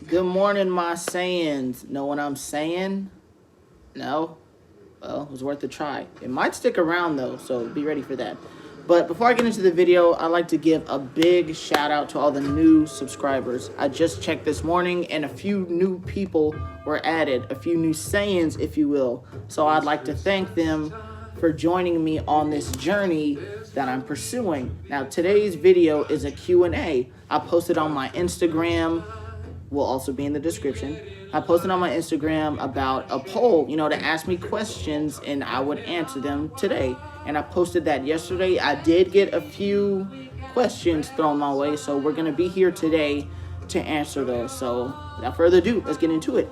Good morning, my sayings. Know what I'm saying? No? Well, it was worth a try. It might stick around, though, so be ready for that. But before I get into the video, I'd like to give a big shout out to all the new subscribers. I just checked this morning, and a few new people were added. A few new sayings, if you will. So I'd like to thank them for joining me on this journey that I'm pursuing. Now, today's video is a Q&A. I posted on my Instagram, will also be in the description. I posted on my Instagram about a poll, to ask me questions, and I would answer them today. And I posted that yesterday. I did get a few questions thrown my way, so we're gonna be here today to answer those. So without further ado, let's get into it.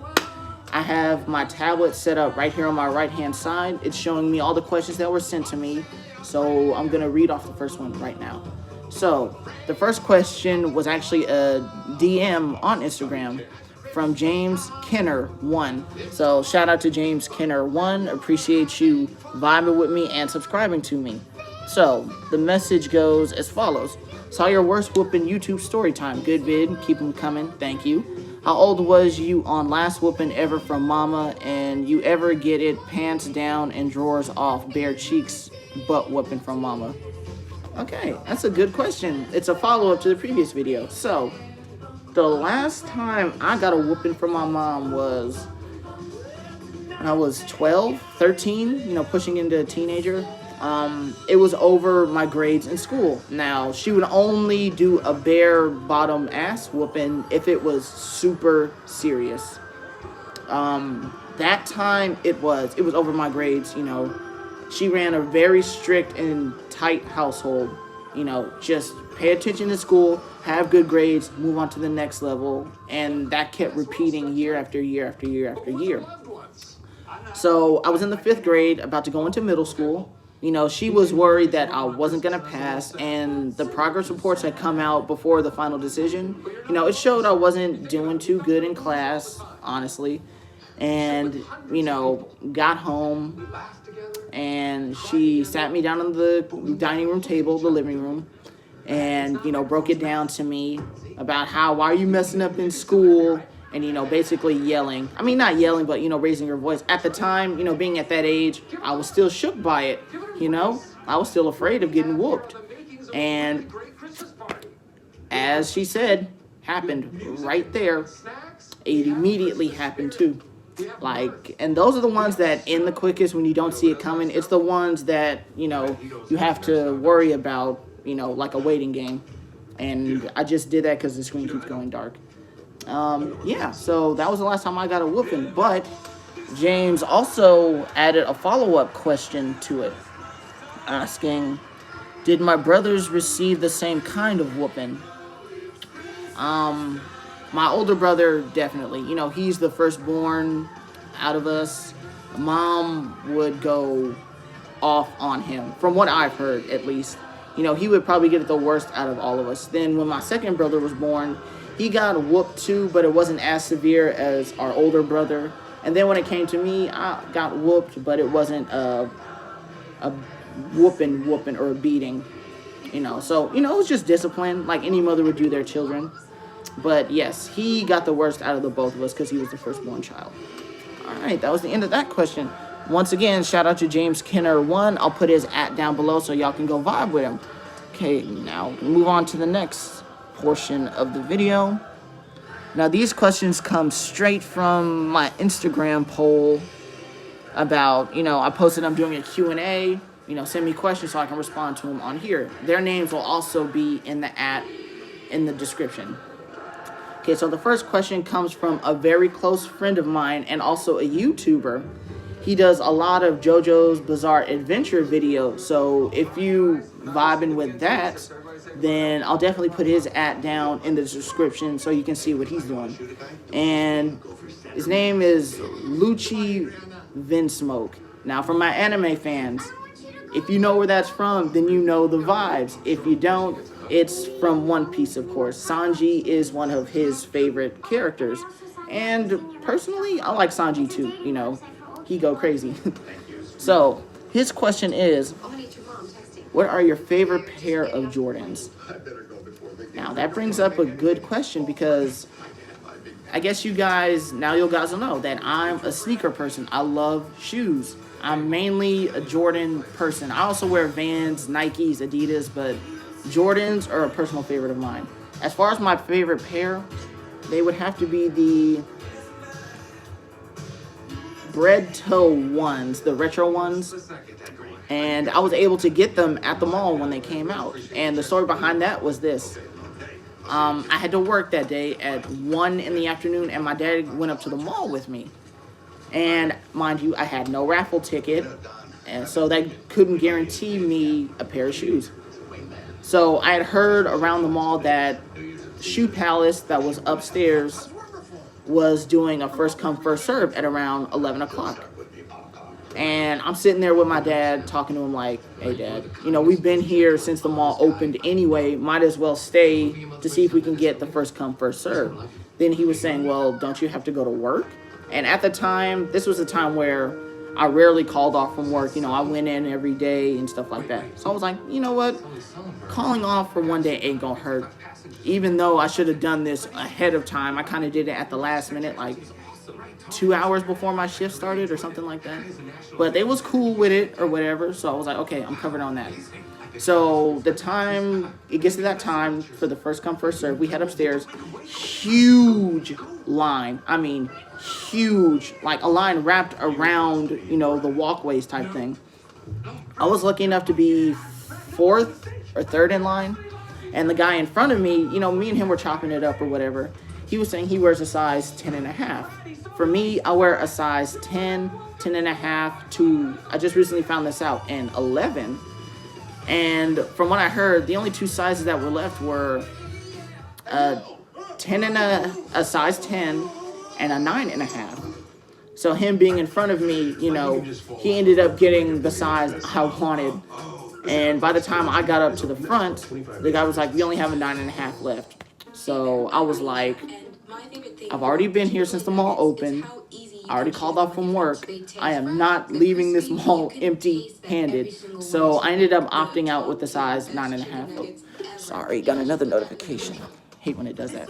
I have my tablet set up right here on my right-hand side. It's showing me all the questions that were sent to me. So I'm gonna read off the first one right now. So the first question was actually a DM on Instagram from James Kenner 1. So shout out to James Kenner 1. Appreciate you vibing with me and subscribing to me. So the message goes as follows. Saw your worst whooping YouTube story time. Good vid. Keep them coming. Thank you. How old was you on last whooping ever from mama? And you ever get it pants down and drawers off, bare cheeks, butt whooping from mama? Okay, that's a good question. It's a follow-up to the previous video. So the last time I got a whooping from my mom was when I was 12, 13, pushing into a teenager. It was over my grades in school. Now, she would only do a bare bottom ass whooping if it was super serious. That time it was over my grades, She ran a very strict and tight household, just pay attention to school, have good grades, move on to the next level, and that kept repeating year after year after year after year. So I was in the 5th grade, about to go into middle school. She was worried that I wasn't going to pass, and the progress reports had come out before the final decision. It showed I wasn't doing too good in class, honestly, and, got home, and she sat me down on the dining room table, the living room, and, broke it down to me about why are you messing up in school, and, basically yelling. I mean, not yelling, but, raising her voice. At the time, being at that age, I was still shook by it, I was still afraid of getting whooped. And as she said, happened right there. It immediately happened too. And those are the ones that end the quickest when you don't see it coming. It's the ones that, you have to worry about, like a waiting game. And I just did that because the screen keeps going dark. Yeah, so that was the last time I got a whooping. But James also added a follow-up question to it, asking, did my brothers receive the same kind of whooping? My older brother, definitely. He's the firstborn out of us. Mom would go off on him, from what I've heard, at least. He would probably get it the worst out of all of us. Then when my second brother was born, he got whooped too, but it wasn't as severe as our older brother. And then when it came to me, I got whooped, but it wasn't a whooping or a beating. So, it was just discipline, like any mother would do their children. But yes, he got the worst out of the both of us because he was the firstborn child. All right, that was the end of that question. Once again, shout out to James Kenner 1. I'll put his @ down below so y'all can go vibe with him. Okay, now move on to the next portion of the video. Now, these questions come straight from my Instagram poll about, I posted I'm doing a Q&A. Send me questions so I can respond to them on here. Their names will also be in the in the description. Okay, so the first question comes from a very close friend of mine and also a YouTuber. He does a lot of JoJo's Bizzare Adventure videos, so if you vibing with that, then I'll definitely put his @ down in the description so you can see what he's doing. And his name is Lucci Vinsmoke. Now, for my anime fans, if you know where that's from, then you know the vibes. If you don't, it's from One Piece, of course. Sanji is one of his favorite characters. And personally, I like Sanji too, He go crazy. So, his question is, what are your favorite pair of Jordans? Now, that brings up a good question because I guess you guys will know that I'm a sneaker person. I love shoes. I'm mainly a Jordan person. I also wear Vans, Nikes, Adidas, but Jordans are a personal favorite of mine. As far as my favorite pair, they would have to be the bread toe ones, the retro ones. And I was able to get them at the mall when they came out. And the story behind that was this. I had to work that day at 1 in the afternoon, and my dad went up to the mall with me. And mind you, I had no raffle ticket, and so that couldn't guarantee me a pair of shoes. So I had heard around the mall that Shoe Palace that was upstairs was doing a first come, first serve at around 11 o'clock. And I'm sitting there with my dad talking to him like, hey, Dad, you know, we've been here since the mall opened anyway. Might as well stay to see if we can get the first come, first serve. Then he was saying, well, don't you have to go to work? And at the time, this was a time where I rarely called off from work. You know, I went in every day and stuff like that. So I was like, you know what? Calling off for one day ain't gonna hurt. Even though I should have done this ahead of time, I kind of did it at the last minute, like 2 hours before my shift started or something like that. But they was cool with it or whatever, so I was like, okay, I'm covered on that. So the time, it gets to that time for the first come, first serve, we head upstairs, huge line. I mean, huge, like a line wrapped around, you know, the walkways type thing. I was lucky enough to be 4th or 3rd in line, and the guy in front of me, you know, me and him were chopping it up or whatever. He was saying he wears a size 10.5. For me, I wear a size 10, 10.5 to, I just recently found this out, and 11. And from what I heard, the only two sizes that were left were a size 10 and a 9.5. So him being in front of me, you know, he ended up getting the size I wanted. And by the time I got up to the front, the guy was like, we only have a 9.5 left. So I was like, I've already been here since the mall opened. I already called off from work. I am not leaving this mall empty-handed. So I ended up opting out with the size 9.5. Oh, sorry, got another notification. Hate when it does that.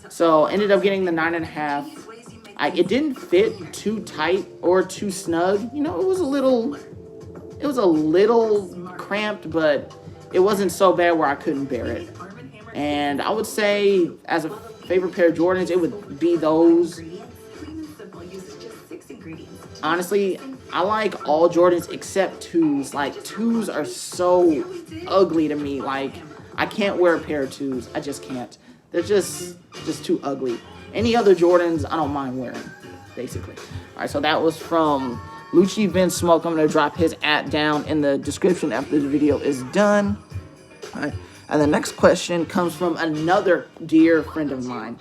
So ended up getting the 9.5. It didn't fit too tight or too snug. You know, it was a little cramped, but it wasn't so bad where I couldn't bear it. And I would say, as a favorite pair of Jordans, it would be those. Honestly, I like all Jordans except 2s. Like, 2s are so ugly to me. Like, I can't wear a pair of 2s. I just can't. They're just too ugly. Any other Jordans, I don't mind wearing, basically. All right, so that was from Lucci Vinsmoke. I'm going to drop his @ down in the description after the video is done. All right. And the next question comes from another dear friend of mine,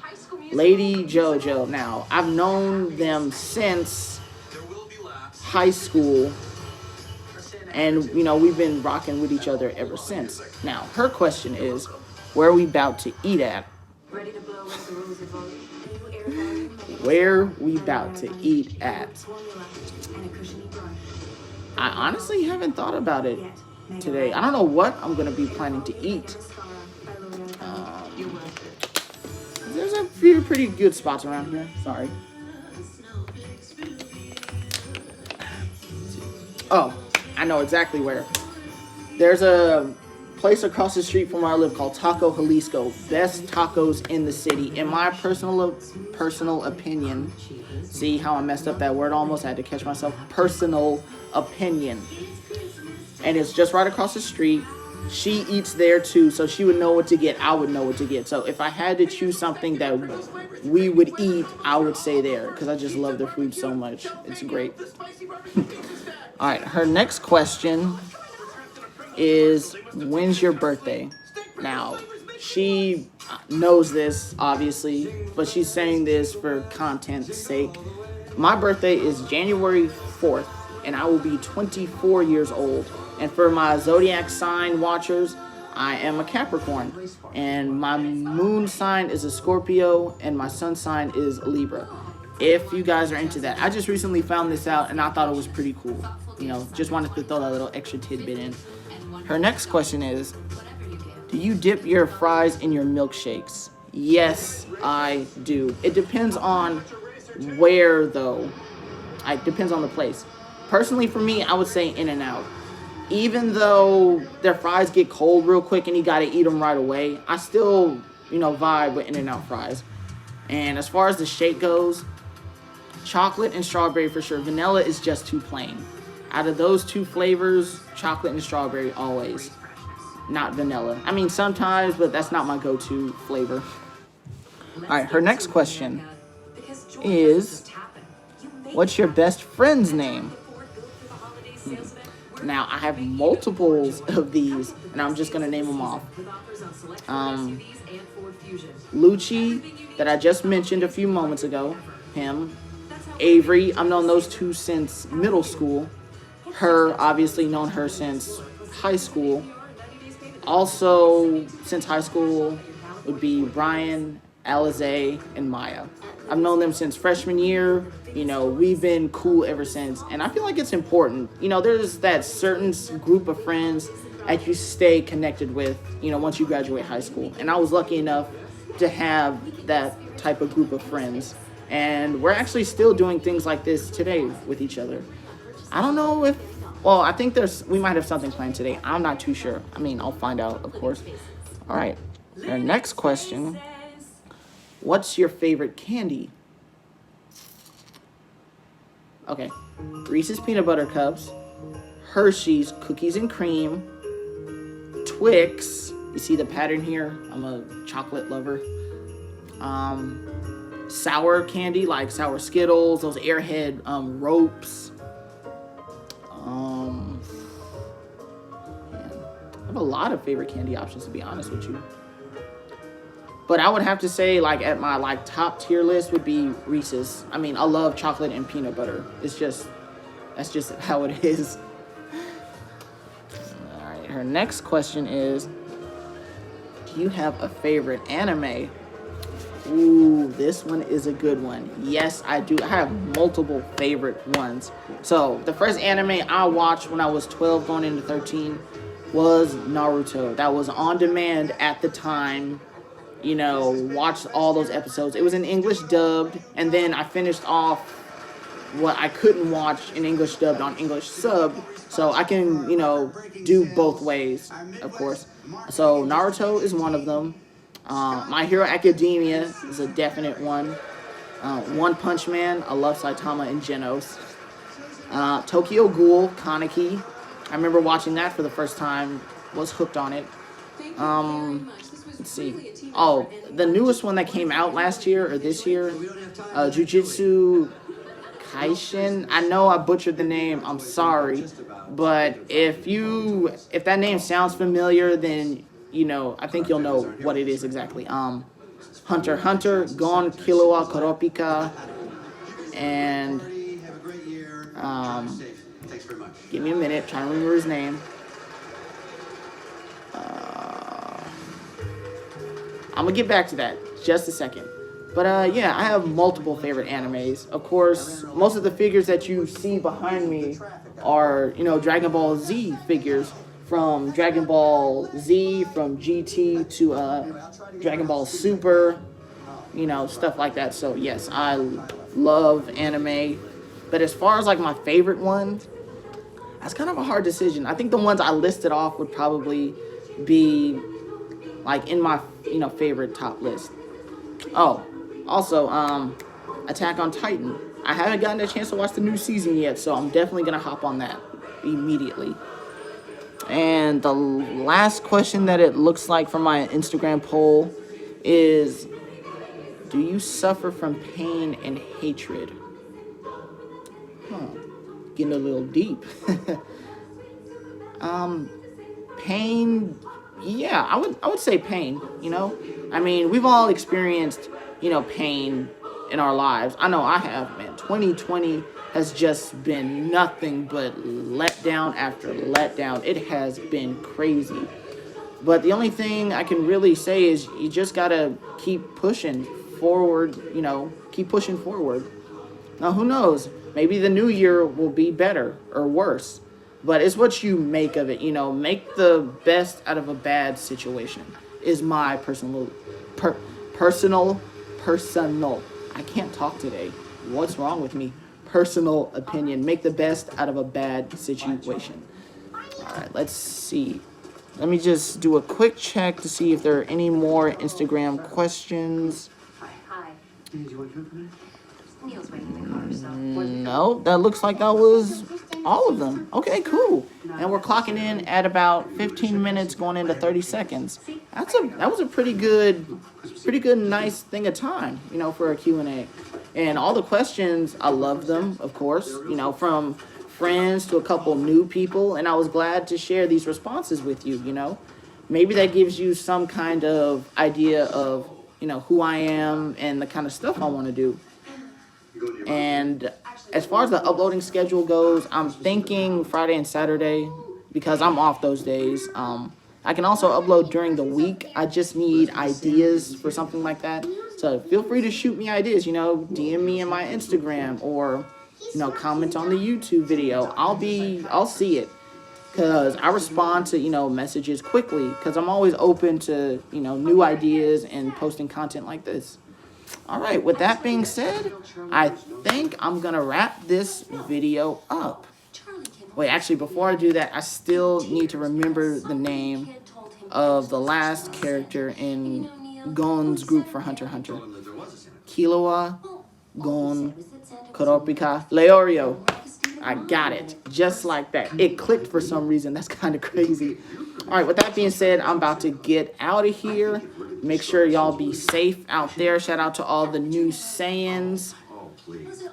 Lady JoJo. Now, I've known them since high school, and, you know, we've been rocking with each other ever since. Now, her question is, where are we about to eat at? Where we about to eat at? I honestly haven't thought about it today. I don't know what I'm going to be planning to eat. There's a few pretty good spots around here. Sorry. Oh, I know exactly where. There's a place across the street from where I live called Taco Jalisco. Best tacos in the city, in my personal opinion. See how I messed up that word almost? I had to catch myself. Personal opinion. And it's just right across the street. She eats there too, so she would know what to get. I would know what to get. So if I had to choose something that we would eat, I would say there, because I just love their food so much. It's great. All right, her next question is, when's your birthday? Now, she knows this, obviously, but she's saying this for content's sake. My birthday is January 4th, and I will be 24 years old. And for my zodiac sign watchers, I am a Capricorn. And my moon sign is a Scorpio, and my sun sign is a Libra. If you guys are into that. I just recently found this out, and I thought it was pretty cool. You know, just wanted to throw that little extra tidbit in. Her next question is, do you dip your fries in your milkshakes? Yes, I do. It depends on where, though. It depends on the place. Personally, for me, I would say In-N-Out. Even though their fries get cold real quick and you gotta eat them right away, I still, vibe with In-N-Out fries. And as far as the shake goes, chocolate and strawberry for sure. Vanilla is just too plain. Out of those two flavors, chocolate and strawberry always. Not vanilla. I mean, sometimes, but that's not my go-to flavor. All right, her next question is, what's your best friend's name? Now, I have multiples of these, and I'm just going to name them off. Lucci, that I just mentioned a few moments ago, him. Avery, I've known those two since middle school. Her, obviously known her since high school. Also, since high school, would be Brian, Alize, and Maya. I've known them since freshman year. We've been cool ever since. And I feel like it's important. There's that certain group of friends that you stay connected with, once you graduate high school. And I was lucky enough to have that type of group of friends. And we're actually still doing things like this today with each other. I don't know if, I think we might have something planned today. I'm not too sure. I mean, I'll find out, of course. All right. Our next question. What's your favorite candy? Okay. Reese's Peanut Butter Cups. Hershey's Cookies and Cream. Twix. You see the pattern here? I'm a chocolate lover. Sour candy, like sour Skittles, those Airhead ropes. I have a lot of favorite candy options, to be honest with you. But I would have to say, at my top tier list would be Reese's. I mean, I love chocolate and peanut butter. That's just how it is. All right, her next question is, do you have a favorite anime? Ooh, this one is a good one. Yes, I do. I have multiple favorite ones. So, the first anime I watched when I was 12 going into 13 was Naruto. That was on demand at the time. Watched all those episodes. It was in English dubbed, and then I finished off what I couldn't watch in English dubbed on English sub, so I can, do both ways, of course. So, Naruto is one of them. My Hero Academia is a definite one. One Punch Man, I love Saitama and Genos. Tokyo Ghoul, Kaneki. I remember watching that for the first time, was hooked on it. Let's see. Oh, the newest one that came out last year or this year, Jujutsu Kaisen. I know I butchered the name, I'm sorry. But if that name sounds familiar, then I think you'll know what it is exactly. Hunter x Hunter, Gon Killua Kurapika, and give me a minute, trying to remember his name. I'm gonna get back to that just a second. But yeah, I have multiple favorite animes. Of course, most of the figures that you see behind me are, Dragon Ball Z figures. From Dragon Ball Z, from GT to Dragon Ball Super, stuff like that. So yes, I love anime. But as far as my favorite ones, that's kind of a hard decision. I think the ones I listed off would probably be in my favorite top list. Oh, also Attack on Titan. I haven't gotten a chance to watch the new season yet, so I'm definitely gonna hop on that immediately. And the last question that it looks like from my Instagram poll is, do you suffer from pain and hatred? Getting a little deep. Pain, yeah, I would say pain, I mean, we've all experienced, pain in our lives. I know I have, man. 2020 has just been nothing but letdown after letdown. It has been crazy. But the only thing I can really say is you just gotta keep pushing forward, keep pushing forward. Now, who knows? Maybe the new year will be better or worse. But it's what you make of it, make the best out of a bad situation is my personal Personal. I can't talk today. What's wrong with me? Personal opinion. Make the best out of a bad situation. All right, let's see. Let me just do a quick check to see if there are any more Instagram questions. No, that looks like that was all of them. Okay, cool. And we're clocking in at about 15 minutes going into 30 seconds. That was a pretty good nice thing of time, you know, for a Q&A. And all the questions, I love them, of course, you know, from friends to a couple new people, and I was glad to share these responses with you, you know. Maybe that gives you some kind of idea of, you know, who I am and the kind of stuff I want to do. And as far as the uploading schedule goes, I'm thinking Friday and Saturday because I'm off those days. I can also upload during the week. I just need ideas for something like that. So feel free to shoot me ideas, you know, DM me in my Instagram or, you know, comment on the YouTube video. I'll see it because I respond to, you know, messages quickly because I'm always open to, you know, new ideas and posting content like this. All right, with that being said, I think I'm going to wrap this video up. Wait, actually, before I do that, I still need to remember the name of the last character in Gon's group for Hunter x Hunter. Killua, Gon, Kurapika, Leorio. I got it. Just like that. It clicked for some reason. That's kind of crazy. All right, with that being said, I'm about to get out of here. Make sure y'all be safe out there. Shout out to all the new Saiyans.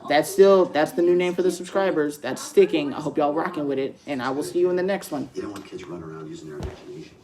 That's the new name for the subscribers. That's sticking. I hope y'all rocking with it. And I will see you in the next one. You don't want kids running around using their imagination.